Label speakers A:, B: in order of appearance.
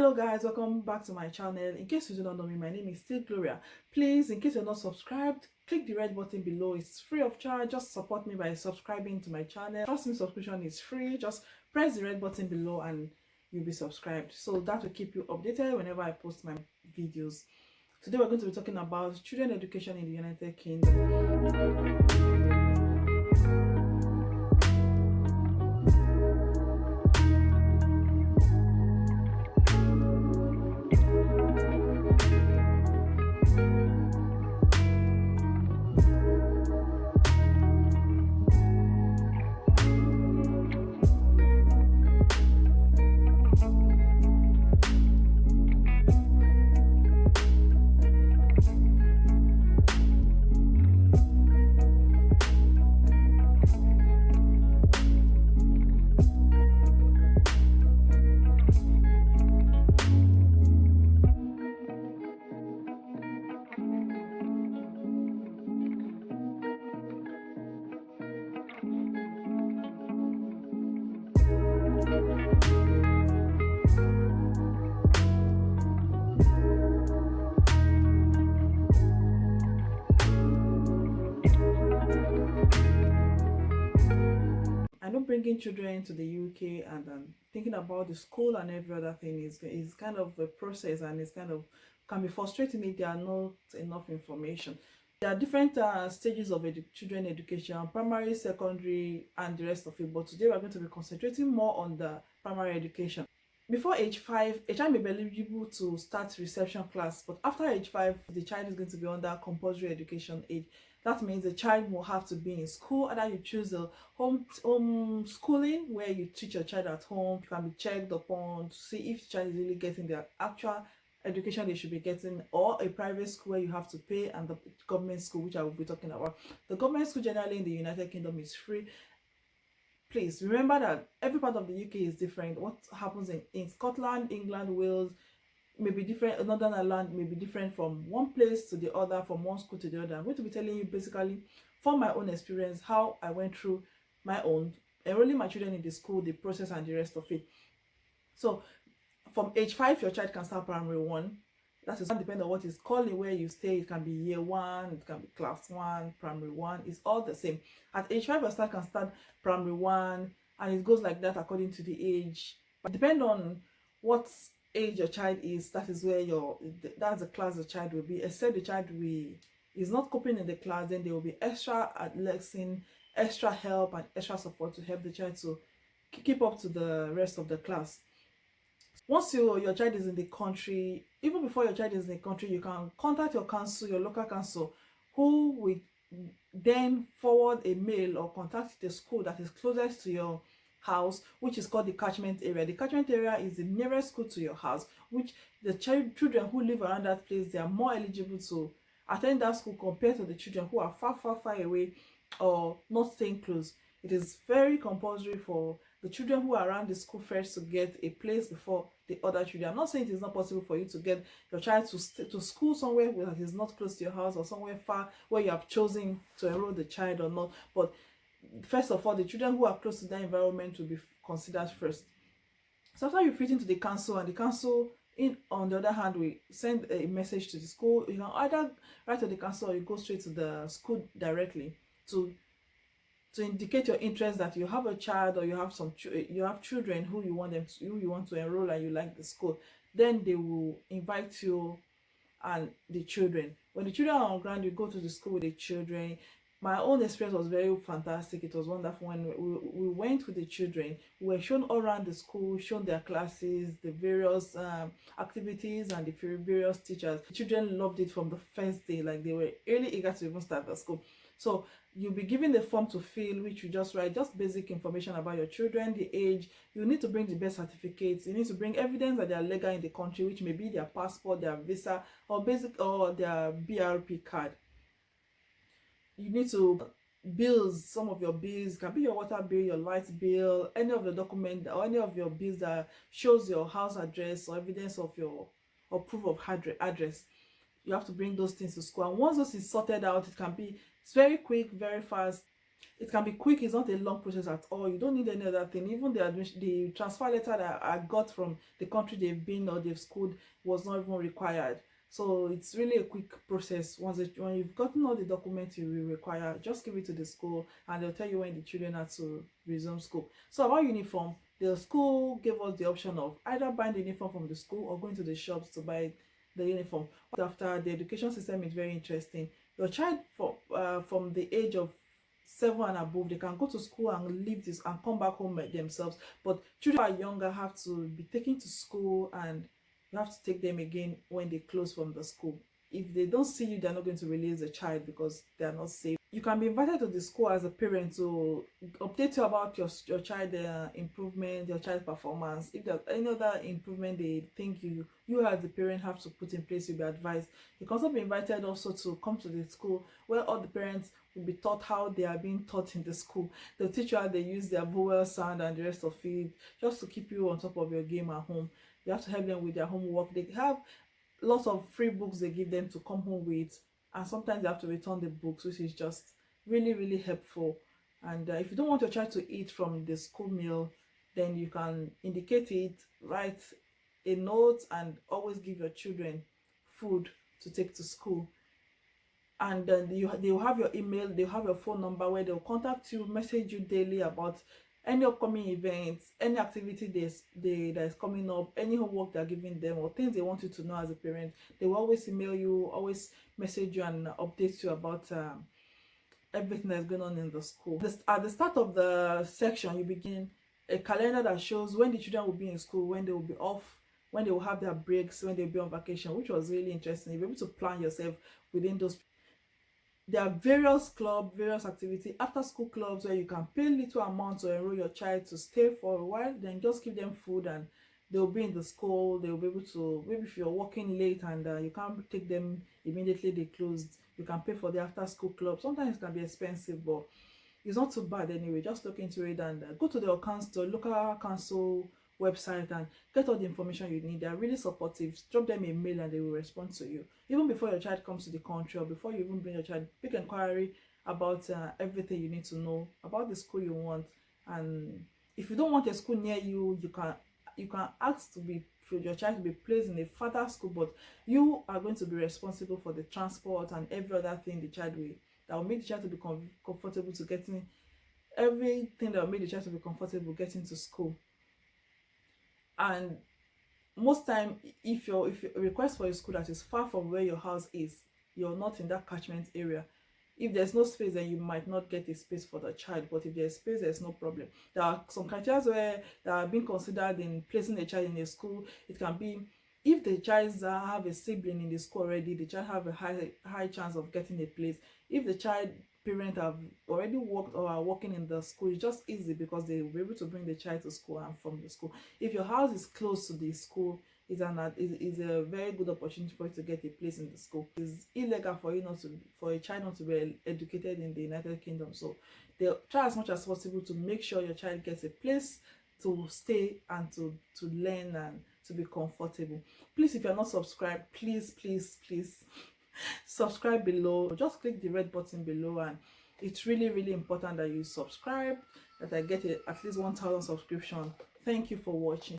A: Hello guys, welcome back to my channel. In case you do not know me, my name is still Gloria. Please, in case you're not subscribed, click the red button below. It's free of charge. Just support me by subscribing to my channel. Trust me, subscription is free. Just press the red button below and you'll be subscribed, so that will keep you updated whenever I post my videos. Today we're going to be talking about children education in the United Kingdom. I know bringing children to the UK and thinking about the school and every other thing is kind of a process, and it's kind of can be frustrating if there are not enough information. There are different stages of children education: primary, secondary, and the rest of it. But today we're going to be concentrating more on the primary education. Before age 5, a child may be eligible to start reception class, but after age 5, the child is going to be under compulsory education age. That means the child will have to be in school. Either you choose a home schooling where you teach your child at home. You can be checked upon to see if the child is really getting the actual education they should be getting, or a private school where you have to pay, and the government school, which I will be talking about. The government school generally in the United Kingdom is free. Please remember that every part of the UK is different. What happens in Scotland, England, Wales may be different. Northern Ireland may be different from one place to the other, from one school to the other. I'm going to be telling you basically from my own experience how I went through my own enrolling my children in the school, the process and the rest of it. So from age 5, your child can start primary 1. That is depending on what is calling where you stay. It can be year 1, it can be class 1, primary 1. It's all the same. At age 5, your child can start primary 1, and it goes like that according to the age. But depend on what age your child is, that is where that's the class the child will be. Except the child is not coping in the class, then there will be extra lesson, extra help, and extra support to help the child to keep up to the rest of the class. Once your child is in the country, even before your child is in the country, you can contact your council, your local council, who will then forward a mail or contact the school that is closest to your house, which is called the catchment area. The catchment area is the nearest school to your house, which the children who live around that place, they are more eligible to attend that school compared to the children who are far away or not staying close. It is very compulsory for the children who are around the school first to get a place before the other children. I'm not saying it is not possible for you to get your child to school somewhere that is not close to your house, or somewhere far where you have chosen to enroll the child or not. But first of all, the children who are close to that environment will be considered first. So after you've written to the council, and the council on the other hand we send a message to the school, you can either write to the council or you go straight to the school directly to indicate your interest, that you have a child or you have children who you want to enroll, and you like the school. Then they will invite you and the children. When the children are on ground, you go to the school with the children. My own experience was very fantastic. It was wonderful. When we went with the children, we were shown all around the school, shown their classes, the various activities, and the various teachers. The children loved it from the first day. Like, they were really eager to even start the school. So you'll be given the form to fill, which you just write just basic information about your children, the age. You need to bring the birth certificates. You need to bring evidence that they are legal in the country, which may be their passport, their visa, or their BRP card. You need to bills, some of your bills can be your water bill, your light bill, any of the document or any of your bills that shows your house address or evidence of your or proof of address. You have to bring those things to school, and once those is sorted out, it's very quick, very fast. It can be quick. It's not a long process at all. You don't need any other thing. Even the admission, the transfer letter that I got from the country they've been or they've schooled was not even required. So it's really a quick process. When you've gotten all the documents you will require, just give it to the school and they'll tell you when the children are to resume school. So about uniform, the school gave us the option of either buying the uniform from the school or going to the shops to buy the uniform. After, the education system is very interesting. Your child from the age of 7 and above, they can go to school and leave this and come back home by themselves. But children who are younger have to be taken to school, and you have to take them again when they close from the school. If they don't see you, they're not going to release the child because they are not safe. You can be invited to the school as a parent to update you about your child improvement, your child performance. If there's any other improvement they think you as the parent have to put in place, you'll be advised. You can also be invited also to come to the school where all the parents will be taught how they are being taught in the school. They'll teach you how they use their vowel sound and the rest of it, just to keep you on top of your game at home. You have to help them with their homework. They have lots of free books they give them to come home with, and sometimes they have to return the books, which is just really really helpful. And if you don't want your child to eat from the school meal, then you can indicate it, write a note, and always give your children food to take to school. And then they will have your email, they'll have your phone number, where they'll contact you, message you daily about any upcoming events, any activity that is coming up, any homework they're giving them, or things they want you to know as a parent. They will always email you, always message you, and update you about everything that's going on in the school. At the start of the section, you begin a calendar that shows when the children will be in school, when they will be off, when they will have their breaks, when they'll be on vacation, which was really interesting. You'll be able to plan yourself within those. There are various activity, after school clubs, where you can pay little amount to enroll your child to stay for a while, then just give them food and they'll be in the school. They'll be able to, maybe if you're working late and you can't take them immediately they closed, you can pay for the after school club. Sometimes it can be expensive, but it's not too bad anyway. Just look into it and go to the council, local council website, and get all the information you need. They're really supportive. Drop them a mail and they will respond to you even before your child comes to the country, or before you even bring your child. Big inquiry about everything you need to know about the school you want. And if you don't want a school near you, you can ask to be, for your child to be placed in a further school, but you are going to be responsible for the transport and every other thing the child will, that will make the child to be comfortable to getting, everything that will make the child to be comfortable getting to school. And most time, if you request for a school that is far from where your house is, you're not in that catchment area, if there's no space, then you might not get a space for the child. But if there's space, there's no problem. There are some criteria where that are being considered in placing a child in a school. It can be, if the child have a sibling in the school already, the child have a high chance of getting a place. If the child parent have already worked or are working in the school, it's just easy because they will be able to bring the child to school and from the school. If your house is close to the school, is a very good opportunity for you to get a place in the school. It's illegal for you not to, for a child not to be educated in the United Kingdom. So they try as much as possible to make sure your child gets a place to stay and to learn and to be comfortable. Please, if you're not subscribed, please subscribe below. Just click the red button below, and it's really important that you subscribe, that I get at least 1,000 subscription. Thank you for watching.